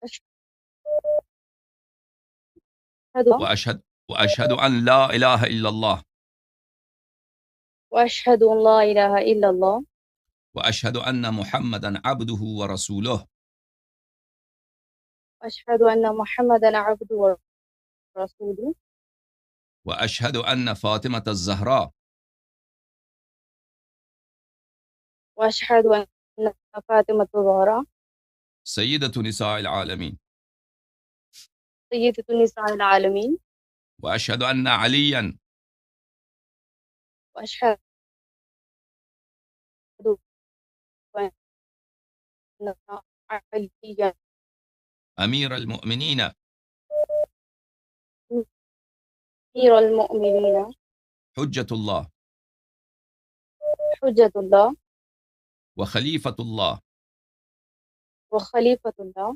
أشهد وأشهد أن لا إله إلا الله. وأشهد أن لا إله إلا الله. وأشهد أن محمدا عبده ورسوله. وأشهد أن محمدا عبده ورسوله. وأشهد أن فاطمة الزهراء وأشهد أن فاطمة الزهراء سيدة نساء العالمين. سيدة نساء العالمين. وأشهد أن عليا وأشهد أن عليا أمير المؤمنين أمير المؤمنين حجة الله حجة الله وخليفة الله وخليفة الله